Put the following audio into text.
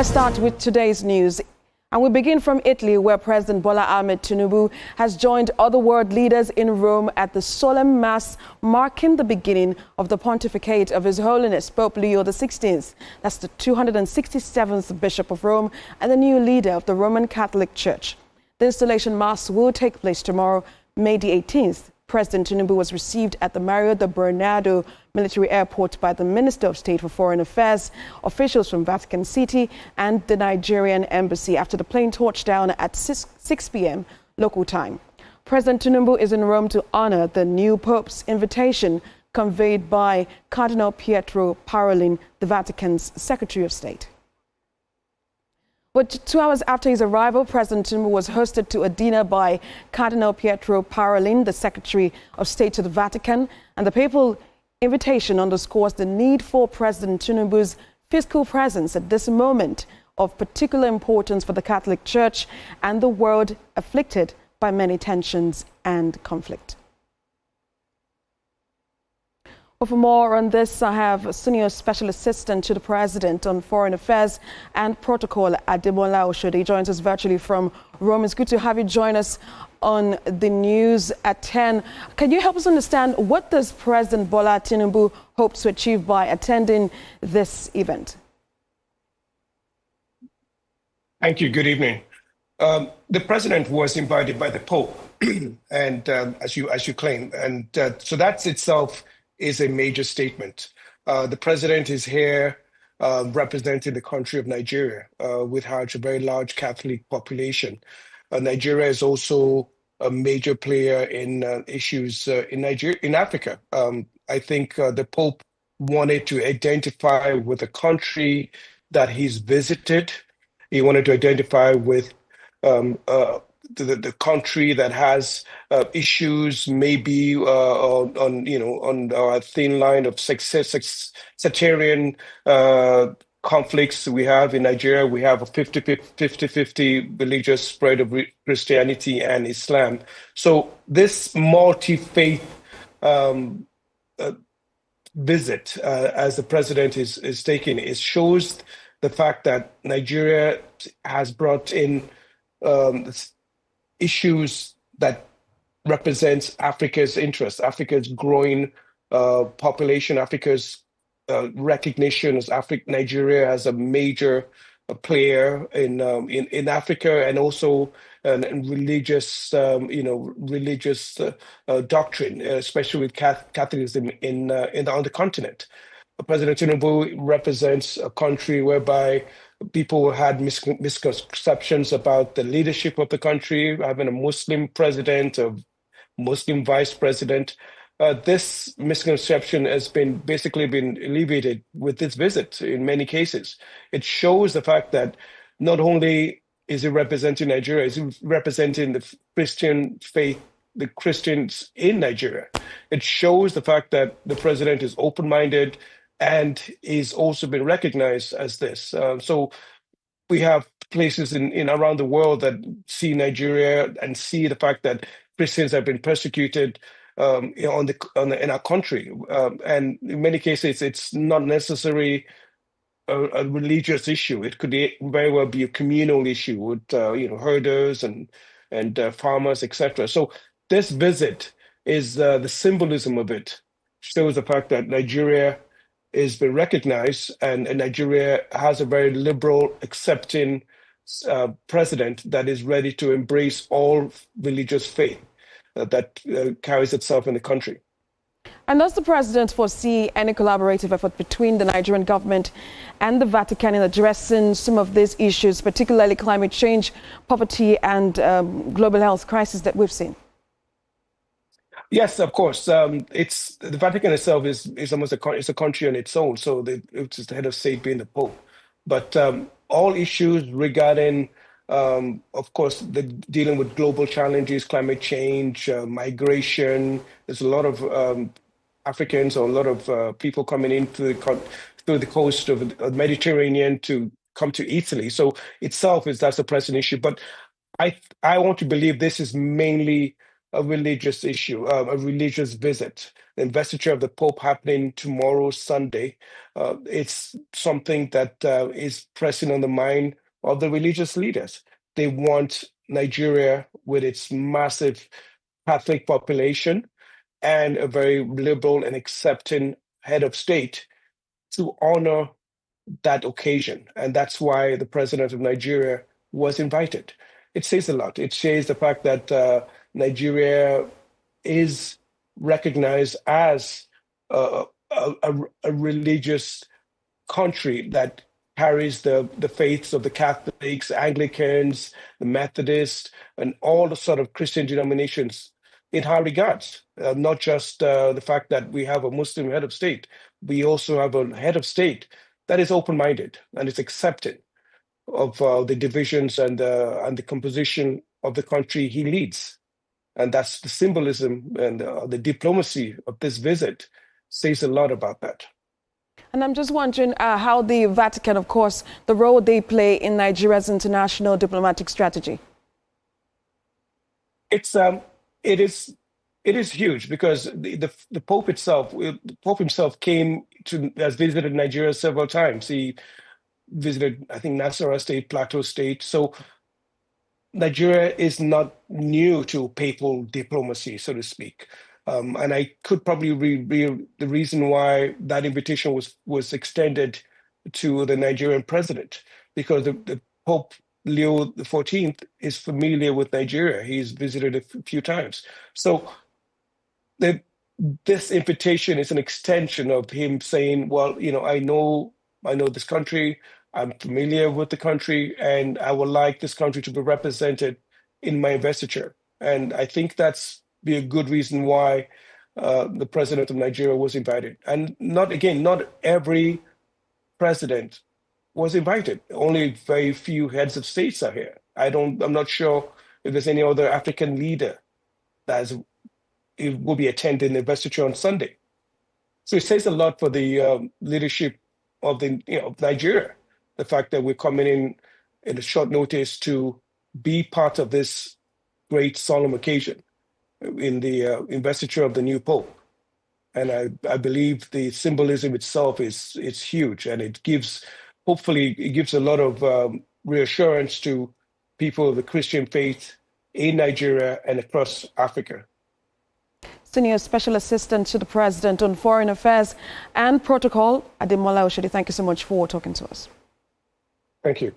Let's start with today's news. And we begin from Italy, where President Bola Tinubu has joined other world leaders in Rome at the Solemn Mass, marking the beginning of the Pontificate of His Holiness, Pope Leo XVI. That's the 267th Bishop of Rome and the new leader of the Roman Catholic Church. The installation Mass will take place tomorrow, May the 18th. President Tinubu was received at the Mario de Bernardo military airport by the Minister of State for Foreign Affairs, officials from Vatican City and the Nigerian Embassy after the plane touched down at 6 p.m. local time. President Tinubu is in Rome to honor the new Pope's invitation conveyed by Cardinal Pietro Parolin, the Vatican's Secretary of State. But 2 hours after his arrival, President Tinubu was hosted to a dinner by Cardinal Pietro Parolin, the Secretary of State to the Vatican, and the papal invitation underscores the need for President Tinubu's fiscal presence at this moment of particular importance for the Catholic Church and the world afflicted by many tensions and conflict. Well, for more on this, I have Senior Special Assistant to the President on Foreign Affairs and Protocol, Ademola Oshode. He joins us virtually from Rome. It's good to have you join us on the news at 10. Can you help us understand what does President Bola Tinubu hope to achieve by attending this event? Thank you. Good evening. The president was invited by the Pope, and as you claim, and so that itself is a major statement. The president is here representing the country of Nigeria, with a very large Catholic population. Nigeria is also a major player in issues in Africa. I think the Pope wanted to identify with the country that he's visited. He wanted to identify with the country that has issues, maybe on our thin line of sectarian conflicts we have in Nigeria. We have a 50-50 religious spread of Christianity and Islam. So this multi-faith visit, as the president is taking, it shows the fact that Nigeria has brought in issues that represents Africa's interests, Africa's growing population, Africa's recognition as Nigeria as a major player in Africa, and also in religious, religious doctrine, especially with Catholicism on the continent. President Tinubu represents a country whereby people had misconceptions about the leadership of the country, having a Muslim president, a Muslim vice president. This misconception has basically been alleviated with this visit in many cases. It shows the fact that not only is it representing Nigeria, it's representing the Christian faith, the Christians in Nigeria. It shows the fact that the president is open-minded and is also been recognized as this. So we have places in around the world that see Nigeria and see the fact that Christians have been persecuted in our country. And in many cases, it's not necessarily a religious issue. It could very well be a communal issue with herders and farmers, etc. So this visit is the symbolism of it shows the fact that Nigeria is been recognized, and Nigeria has a very liberal, accepting president that is ready to embrace all religious faith that carries itself in the country. And does the president foresee any collaborative effort between the Nigerian government and the Vatican in addressing some of these issues, particularly climate change, poverty, and global health crisis that we've seen? Yes, of course. It's the Vatican itself is almost it's a country on its own. So it's the head of state being the Pope. But all issues regarding, of course, dealing with global challenges, climate change, migration. There's a lot of Africans or a lot of people coming in through the coast of the Mediterranean to come to Italy. So that's a pressing issue. But I want to believe this is mainly a religious issue, a religious visit. The investiture of the Pope happening tomorrow, Sunday. It's something that is pressing on the mind of the religious leaders. They want Nigeria, with its massive Catholic population and a very liberal and accepting head of state, to honor that occasion. And that's why the president of Nigeria was invited. It says a lot. It says the fact that Nigeria is recognized as a religious country that carries the faiths of the Catholics, Anglicans, the Methodists, and all the sort of Christian denominations in high regards. Not just the fact that we have a Muslim head of state, we also have a head of state that is open-minded and is accepting of the divisions and the composition of the country he leads. And that's the symbolism and the diplomacy of this visit says a lot about that. And I'm just wondering how the Vatican, of course, the role they play in Nigeria's international diplomatic strategy. It is huge, because the Pope himself has visited Nigeria several times. He visited, I think, Nasarawa State, Plateau State. So Nigeria is not new to papal diplomacy, so to speak. And I could probably reveal the reason why that invitation was extended to the Nigerian president, because the Pope Leo XIV is familiar with Nigeria. He's visited a few times. So this invitation is an extension of him saying, well, I know this country, I'm familiar with the country, and I would like this country to be represented in my investiture. And I think that's be a good reason why the president of Nigeria was invited. And not every president was invited. Only very few heads of states are here. I'm not sure if there's any other African leader it will be attending the investiture on Sunday. So it says a lot for the leadership of Nigeria. The fact that we're coming in a short notice to be part of this great solemn occasion in the investiture of the new Pope. And I believe the symbolism itself is huge, and hopefully it gives a lot of reassurance to people of the Christian faith in Nigeria and across Africa. Senior Special Assistant to the President on Foreign Affairs and Protocol, Ademola Oshodi, thank you so much for talking to us. Thank you.